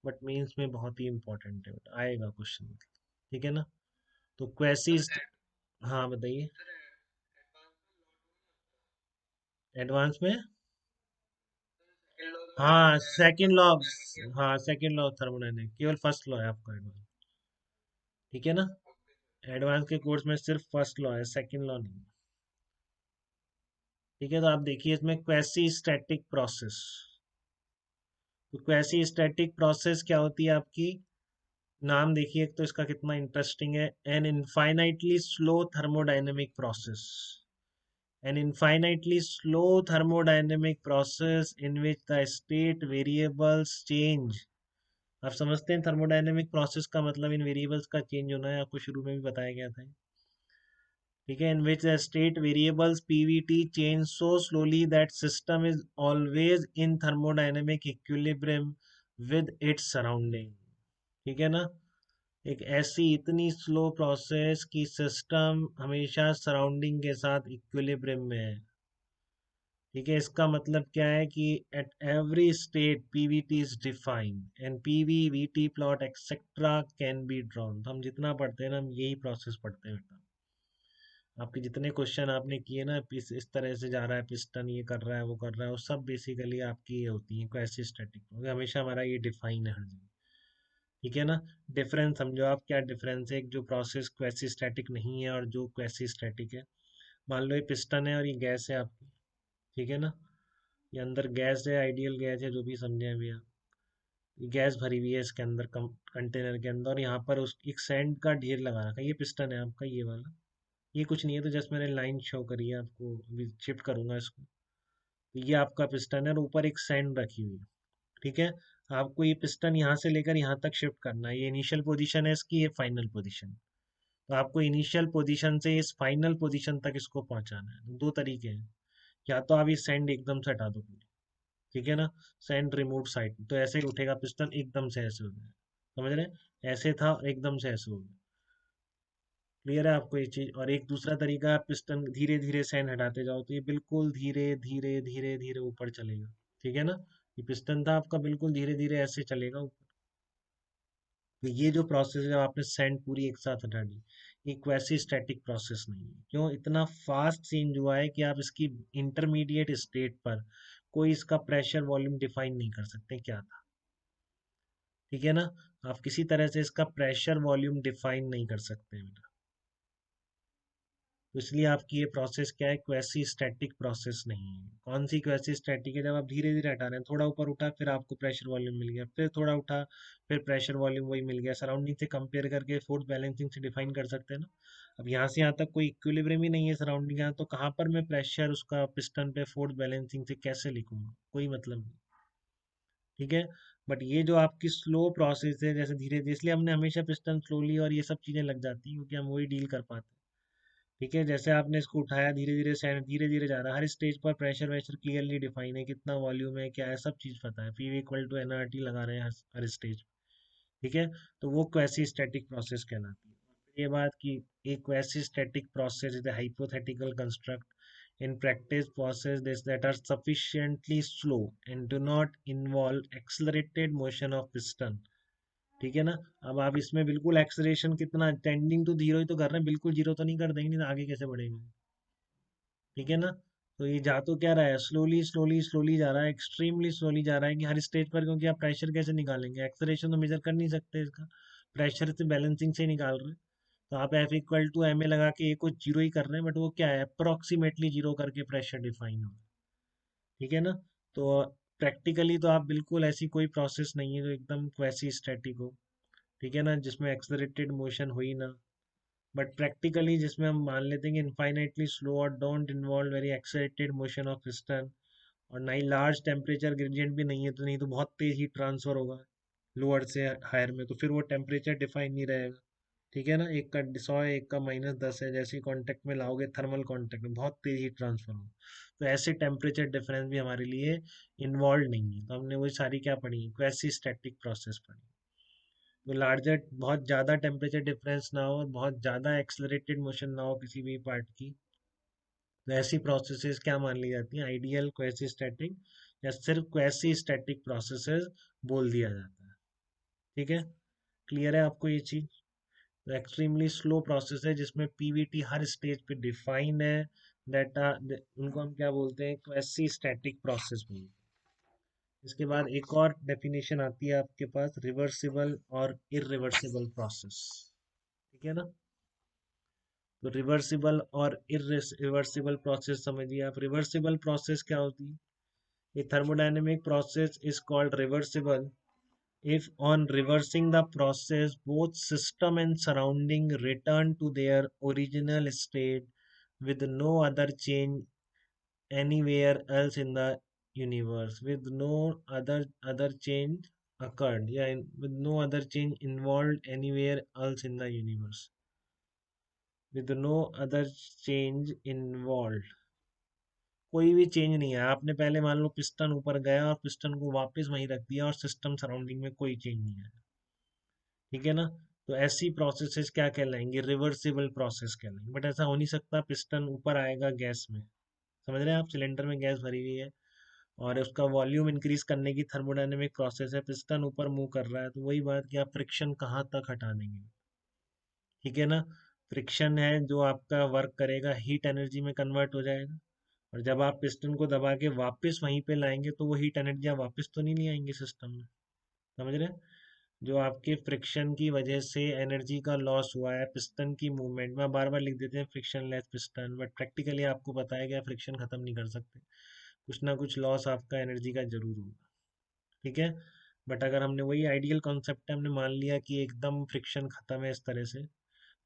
But mains में बहुत ही important है, आएगा क्वेश्चन। ठीक है ना। तो क्वेसी, हाँ बताइए। एडवांस में, हाँ सेकंड लॉ, हाँ सेकंड लॉ ऑफ थर्मोडायनेमिक्स, केवल फर्स्ट लॉ है आपका एडवांस। ठीक है ना। एडवांस के कोर्स में सिर्फ फर्स्ट लॉ है, सेकंड लॉ नहीं। ठीक है, तो आप देखिए इसमें क्वेसी स्टैटिक प्रोसेस। तो क्वेसी स्टैटिक प्रोसेस क्या होती है आपकी, नाम देखिए एक तो इसका कितना इंटरेस्टिंग है, an infinitely slow thermodynamic process. An infinitely slow thermodynamic process in which the state variables change। आप समझते हैं थर्मोडायनेमिक प्रोसेस का मतलब इन वेरिएबल्स का चेंज होना है, आपको शुरू में भी बताया गया था। ठीक है, in which the state variables PVT change so slowly that system is always in thermodynamic equilibrium with its surrounding. ठीक है ना। एक ऐसी इतनी स्लो प्रोसेस की सिस्टम हमेशा सराउंडिंग के साथ इक्विलिब्रियम में है। ठीक है, इसका मतलब क्या है कि at every state Pvt is defined and PV VT plot etcetera can be drawn. तो हम जितना पढ़ते हैं ना, हम यही प्रोसेस पढ़ते हैं बेटा। आपके जितने क्वेश्चन आपने किए ना, इस तरह से जा रहा है पिस्टन, ये कर रहा है, वो कर रहा है, वो सब बेसिकली आपकी ये होती है क्वेसी स्टैटिक, क्योंकि हमेशा हमारा ये डिफाइन है हर जगह। ठीक है ना। डिफरेंस समझो आप, क्या डिफरेंस है, एक जो प्रोसेस क्वेसी स्टैटिक नहीं है और जो क्वेसी स्टैटिक है। मान लो ये पिस्टन है और ये गैस है आपकी। ठीक है ना। ये अंदर गैस है, आइडियल गैस है, जो भी समझे अभी आप। ये गैस भरी हुई है इसके अंदर, कंटेनर के अंदर, और यहाँ पर उस एक सैंड का ढेर लगा रखा है। ये पिस्टन है आपका, ये वाला। ये कुछ नहीं है, तो जस्ट मैंने लाइन शो करी है आपको, अभी शिफ्ट करूंगा इसको। तो ये आपका पिस्टन है और ऊपर एक सैंड रखी हुई है। ठीक है। आपको ये पिस्टन यहाँ से लेकर यहाँ तक शिफ्ट करना है। ये इनिशियल पोजीशन है इसकी, ये फाइनल पोजीशन। तो आपको इनिशियल पोजीशन से इस फाइनल पोजीशन तक इसको पहुंचाना है। दो तरीके हैं, या तो आप ये सैंड एकदम से हटा दो, ठीक है ना, सेंड रिमूव साइड, तो ऐसे ही उठेगा पिस्टन, एकदम से ऐसे हो गया। समझ रहे हैं, ऐसे था और एकदम से ऐसे हो गया। क्लियर है आपको ये चीज। और एक दूसरा तरीका, आप पिस्टन धीरे धीरे सैंड हटाते जाओ, तो ये बिल्कुल धीरे धीरे धीरे धीरे ऊपर चलेगा। ठीक है ना। ये पिस्टन था आपका, बिल्कुल धीरे धीरे ऐसे चलेगा ऊपर। तो ये जो प्रोसेस है, आपने सैंड पूरी एक साथ हटा दी, ये क्वेसी स्टैटिक प्रोसेस नहीं है। क्यों, इतना फास्ट चेंज हुआ है कि आप इसकी इंटरमीडिएट स्टेट पर कोई इसका प्रेशर वॉल्यूम डिफाइन नहीं कर सकते क्या था। ठीक है ना। आप किसी तरह से इसका प्रेशर वॉल्यूम डिफाइन नहीं कर सकते बेटा। तो इसलिए आपकी ये प्रोसेस क्या है, क्वेसी स्टैटिक प्रोसेस नहीं है। कौन सी क्वेसी स्टैटिक है, जब आप धीरे धीरे हटा रहे हैं, थोड़ा ऊपर उठा फिर आपको प्रेशर वॉल्यूम मिल गया, फिर थोड़ा उठा फिर प्रेशर वॉल्यूम वही मिल गया, सराउंडिंग से कंपेयर करके फोर्स बैलेंसिंग से डिफाइन कर सकते हैं ना। अब यहाँ से यहाँ तक कोई इक्विलिब्रियम ही नहीं है सराउंडिंग, यहाँ तो कहाँ पर मैं प्रेशर उसका पिस्टन पे फोर्स बैलेंसिंग से कैसे लिखूंगा, कोई मतलब नहीं। ठीक है। बट ये जो आपकी स्लो प्रोसेस है, जैसे धीरे धीरे, इसलिए हमने हमेशा पिस्टन स्लोली और ये सब चीज़ें लग जाती हैं, क्योंकि हम वही डील कर पाते हैं। ठीक है, जैसे आपने इसको उठाया, धीरे धीरे सैंड धीरे धीरे जा रहा है, हर स्टेज पर प्रेशर वेशर क्लियरली डिफाइन है, कितना वॉल्यूम है, क्या है, सब चीज़ पता है, P equal to N R T लगा रहे हैं हर स्टेज। ठीक है। तो वो क्वेसी स्टैटिक प्रोसेस कहलाती है। ये बात कि एक quasi static process is a hypothetical construct in practice process that are sufficiently slow and do not involve accelerated motion of piston। ठीक है ना। अब आप इसमें बिल्कुल एक्सलेशन कितना, टेंडिंग तो जीरो ही तो कर रहे हैं, बिल्कुल जीरो तो नहीं कर देंगे, नहीं तो आगे कैसे बढ़ेंगे। ठीक है ना। तो ये जा तो क्या रहा है, स्लोली स्लोली स्लोली जा रहा है, एक्सट्रीमली स्लोली जा रहा है कि हर स्टेज पर, क्योंकि आप प्रेशर कैसे निकालेंगे, एक्सलेशन तो मेजर कर नहीं सकते इसका, प्रेशर से बैलेंसिंग से निकाल रहे हैं। तो आप F equal to M A लगा के ये कुछ जीरो ही कर रहे हैं, बट वो क्या है, अप्रोक्सीमेटली जीरो करके प्रेशर डिफाइन हो। ठीक है ना। तो प्रैक्टिकली तो आप बिल्कुल ऐसी कोई प्रोसेस नहीं है जो एकदम क्वेसी स्टैटिक हो। ठीक है ना, जिसमें एक्सलरेटेड मोशन हो ही ना। बट प्रैक्टिकली जिसमें हम मान लेते हैं कि इनफाइनाइटली स्लो और don't involve very accelerated motion of piston, और ना ही लार्ज टेम्परेचर ग्रेडियंट भी नहीं है, तो नहीं तो बहुत तेज हीट ट्रांसफर होगा लोअर से हायर में, तो फिर वो टेम्परेचर डिफाइन नहीं रहेगा। ठीक है ना, एक का 100 है, एक का -10 है, जैसे कांटेक्ट में लाओगे थर्मल कांटेक्ट में बहुत तेज हीट ट्रांसफर हो, तो ऐसे टेम्परेचर डिफरेंस भी हमारे लिए इन्वॉल्व नहीं है। तो हमने वही सारी क्या पढ़ी, क्वेसी स्टैटिक प्रोसेस पढ़ी। तो लार्जर, बहुत ज़्यादा टेम्परेचर डिफरेंस ना हो और बहुत ज़्यादा एक्सलरेटेड मोशन ना हो किसी भी पार्ट की, तो ऐसी प्रोसेसेस क्या मान ली जाती हैं, आइडियल क्वेसी स्टैटिक, या सिर्फ क्वेसी स्टैटिक प्रोसेसेस बोल दिया जाता है। ठीक है, क्लियर है आपको ये चीज? तो एक्सट्रीमली स्लो प्रोसेस है जिसमें पीवीटी हर स्टेज पे डिफाइन है, दैट उनको हम क्या बोलते हैं, क्वेसी स्टैटिक प्रोसेस बोलते हैं। इसके बाद एक और डेफिनेशन आती है आपके पास, रिवर्सिबल और इरिवर्सिबल प्रोसेस। ठीक है ना? तो रिवर्सिबल और इरिवर्सिबल प्रोसेस समझिए आप। रिवर्सिबल प्रोसेस क्या होती है? A thermodynamic process is called reversible if on reversing the process both system and surrounding return to their original state with no other change anywhere else in the universe, with no other change occurred, yeah, with no other change involved anywhere else in the universe, with no other change involved, कोई भी change नहीं है। आपने पहले मान लो piston ऊपर गया और पिस्टन को वापस वहीं रख दिया और सिस्टम सराउंडिंग में कोई चेंज नहीं है। ठीक है ना? तो ऐसी प्रोसेसेस क्या कहलाएंगी? रिवर्सिबल प्रोसेस कहलाएंगी। बट ऐसा हो नहीं सकता, पिस्टन ऊपर आएगा गैस में, समझ रहे हैं आप? सिलेंडर में गैस भरी हुई है और उसका वॉल्यूम इंक्रीज करने की थर्मोडायनेमिक प्रोसेस है, पिस्टन ऊपर मूव कर रहा है, तो वही बात कि आप फ्रिक्शन कहाँ तक हटा देंगे। ठीक है ना? फ्रिक्शन है जो आपका वर्क करेगा, हीट एनर्जी में कन्वर्ट हो जाएगा, और जब आप पिस्टन को दबा के वापस वहीं पे लाएंगे तो वो हीट एनर्जी आप वापस तो नहीं ले आएंगे सिस्टम में। समझ रहे हैं? जो आपके फ्रिक्शन की वजह से एनर्जी का लॉस हुआ है पिस्टन की मूवमेंट में, बार बार लिख देते हैं friction less piston, but practically आपको बताया गया फ्रिक्शन खत्म नहीं कर सकते, कुछ ना कुछ लॉस आपका एनर्जी का जरूर होगा। ठीक है? बट अगर हमने वही आइडियल कॉन्सेप्ट है, हमने मान लिया कि एकदम फ्रिक्शन खत्म है इस तरह से,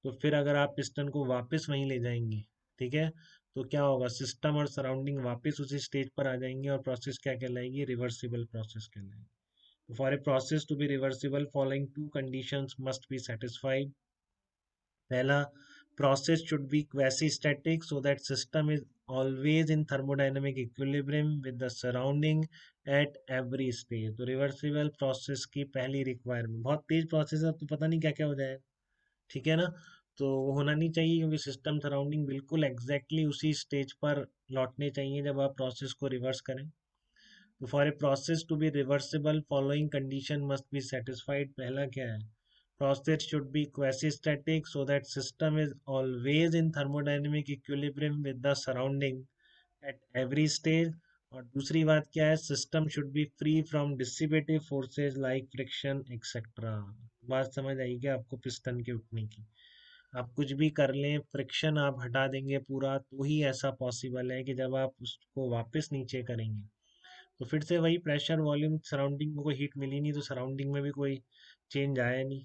तो फिर अगर आप पिस्टन को वापस वहीं ले जाएंगे, ठीक है, तो क्या होगा, सिस्टम और सराउंडिंग वापस उसी स्टेज पर आ जाएंगे और प्रोसेस क्या कहलाएगी? रिवर्सिबल प्रोसेस कहलाएगी। For a process to be reversible following two conditions must be satisfied. पहला, process should be quasi-static so that system is always in thermodynamic equilibrium with the surrounding at every stage। तो reversible process की पहली requirement, बहुत तेज process है तो पता नहीं क्या क्या हो जाएगा। ठीक है ना? तो वो होना नहीं चाहिए क्योंकि सिस्टम सराउंडिंग बिल्कुल एग्जैक्टली उसी स्टेज पर लौटने चाहिए जब आप प्रोसेस को रिवर्स करें। तो for a process to be reversible following condition must be satisfied. पहला क्या है? Process should be quasi static so that system is always in thermodynamic equilibrium with the surrounding at every stage. और दूसरी बात क्या है? System should be free from dissipative forces like friction etcetera. बात समझ आई क्या आपको पिस्टन के उठने की? आप कुछ भी कर लें, फ्रिक्शन आप हटा देंगे पूरा, तो ही ऐसा पॉसिबल है कि जब आप उसको वापस नीचे करेंगे तो फिर से वही प्रेशर वॉल्यूम, सराउंडिंग को कोई हीट मिली नहीं तो सराउंडिंग में भी कोई चेंज आया नहीं।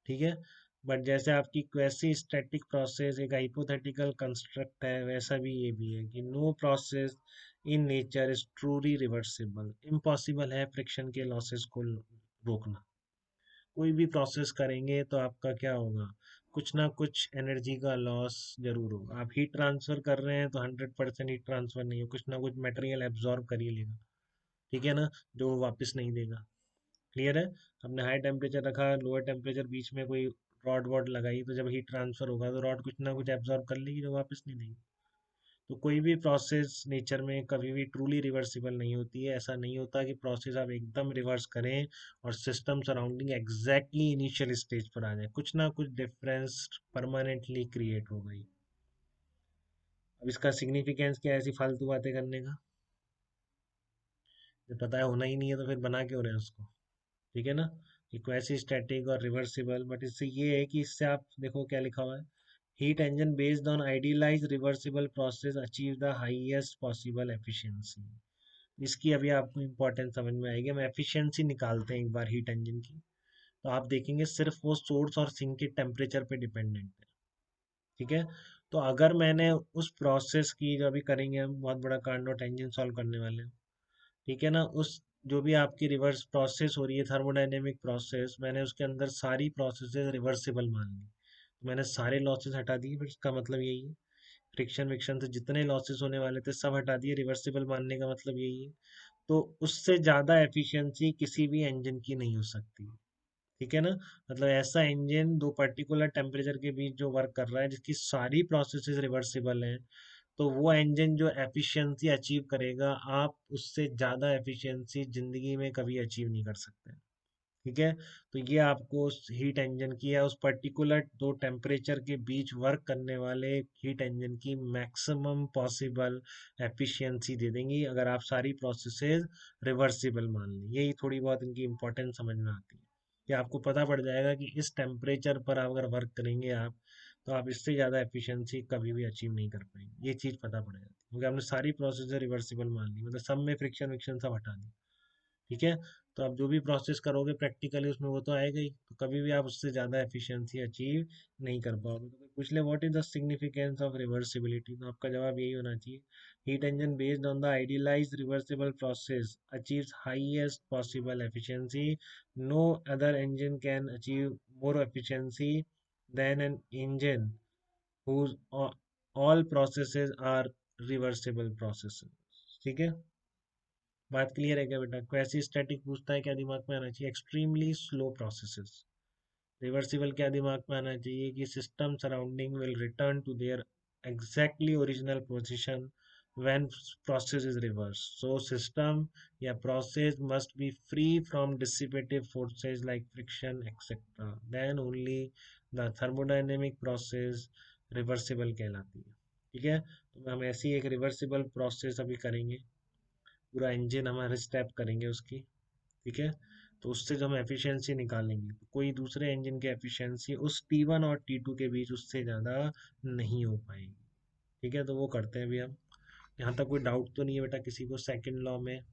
ठीक है? बट जैसे आपकी क्वेसी स्टैटिक प्रोसेस एक हाइपोथेटिकल कंस्ट्रक्ट है, वैसा भी ये भी है कि no process in nature is truly reversible. Impossible है फ्रिक्शन के लॉसेस को रोकना। कोई भी प्रोसेस करेंगे तो आपका क्या होगा? कुछ ना कुछ एनर्जी का लॉस जरूर होगा। आप हीट ट्रांसफर कर रहे हैं तो 100% हीट ट्रांसफर नहीं हो, कुछ ना कुछ मटेरियल एब्जॉर्ब कर ही लेगा। ठीक है ना? जो वो वापस नहीं देगा। क्लियर है? हमने हाई टेम्परेचर रखा, लोअर टेम्परेचर, बीच में कोई रॉड वॉड लगाई, तो जब हीट ट्रांसफर होगा तो रॉड कुछ ना कुछ एब्जॉर्ब कर लेगी जो वापस नहीं देगी। तो कोई भी प्रोसेस नेचर में कभी भी ट्रूली रिवर्सिबल नहीं होती है। ऐसा नहीं होता कि प्रोसेस आप एकदम रिवर्स करें और system surrounding exactly initial stage पर आ जाए, कुछ ना कुछ डिफरेंस परमानेंटली क्रिएट हो गई। अब इसका सिग्निफिकेंस क्या है ऐसी फालतू बातें करने का? जब पता है होना ही नहीं है तो फिर बना क्यों रहे हैं उसको? ठीक है ना? इक्वेसी स्टैटिक और रिवर्सिबल, बट इससे ये है कि इससे आप देखो क्या लिखा हुआ है, heat engine based on idealise reversible process achieve the highest possible efficiency. इसकी अभी आपको इंपॉर्टेंस समझ में आएगी। हम एफिशिएंसी निकालते हैं एक बार हीट इंजन की, तो आप देखेंगे सिर्फ वो सोर्स और सिंक के टेम्परेचर पे डिपेंडेंट है। ठीक है? तो अगर मैंने उस प्रोसेस की, जो अभी करेंगे हम, बहुत बड़ा कार्नोट इंजन सॉल्व करने वाले हैं, ठीक है ना, उस जो भी आपकी रिवर्स प्रोसेस हो रही है थर्मोडायनेमिक प्रोसेस, मैंने उसके अंदर सारी प्रोसेसेस रिवर्सिबल मान ली, तो मैंने सारे लॉसेस हटा दिए, फिर इसका मतलब यही है, फ्रिक्शन विक्शन से जितने लॉसेस होने वाले थे सब हटा दिए, रिवर्सिबल मानने का मतलब यही है। तो उससे ज़्यादा एफिशिएंसी किसी भी इंजन की नहीं हो सकती। ठीक है ना? मतलब ऐसा इंजन दो पर्टिकुलर टेम्परेचर के बीच जो वर्क कर रहा है, जिसकी सारी प्रोसेसेस रिवर्सिबल हैं, तो वो इंजन जो एफिशिएंसी अचीव करेगा, आप उससे ज़्यादा एफिशिएंसी ज़िंदगी में कभी अचीव नहीं कर सकते। ठीक है। तो ये आपको उस हीट इंजन की या उस पर्टिकुलर दो टेम्परेचर के बीच वर्क करने वाले हीट इंजन की मैक्सिमम पॉसिबल एफिशिएंसी दे देंगी, अगर आप सारी प्रोसेसेस रिवर्सिबल मान लें। यही थोड़ी बहुत इनकी इंपॉर्टेंस समझ में आती है कि आपको पता पड़ जाएगा कि इस टेम्परेचर पर अगर वर्क करेंगे आप, तो आप इससे ज़्यादा एफिशिएंसी कभी भी अचीव नहीं कर पाएंगे। ये चीज़ पता पड़ जाती है क्योंकि आपने सारी प्रोसेस रिवर्सिबल मान ली, मतलब सब में फ्रिक्शन विक्शन सब हटा दी। ठीक है। तो आप जो भी प्रोसेस करोगे प्रैक्टिकली उसमें वो तो आएगा ही, तो कभी भी आप उससे ज़्यादा एफिशिएंसी अचीव नहीं कर पाओगे। तो कोई पूछ ले what is the significance of reversibility, तो आपका जवाब यही होना चाहिए, heat engine based on the idealised reversible process achieves highest possible efficiency, no other engine can achieve more efficiency than an engine whose all processes are reversible processes। ठीक है। बात clear है क्या बेटा? क्वेसी स्टैटिक पूछता है क्या दिमाग में आना चाहिए? Extremely slow processes. रिवर्सिबल क्या दिमाग में आना चाहिए कि system surrounding will return to their exactly original position when process is reverse. So system या process must be free from dissipative forces like friction etcetera, then only the thermodynamic process reversible कहलाती है। ठीक है। तो हम ऐसी एक reversible process अभी करेंगे, पूरा इंजन हमारे स्टेप करेंगे उसकी। ठीक है। तो उससे जो हम एफिशिएंसी निकालेंगे, तो कोई दूसरे इंजन की एफिशिएंसी उस T1 और T2 के बीच उससे ज़्यादा नहीं हो पाएगी। ठीक है। तो वो करते हैं अभी हम। यहाँ तक कोई डाउट तो नहीं है बेटा किसी को सेकंड लॉ में?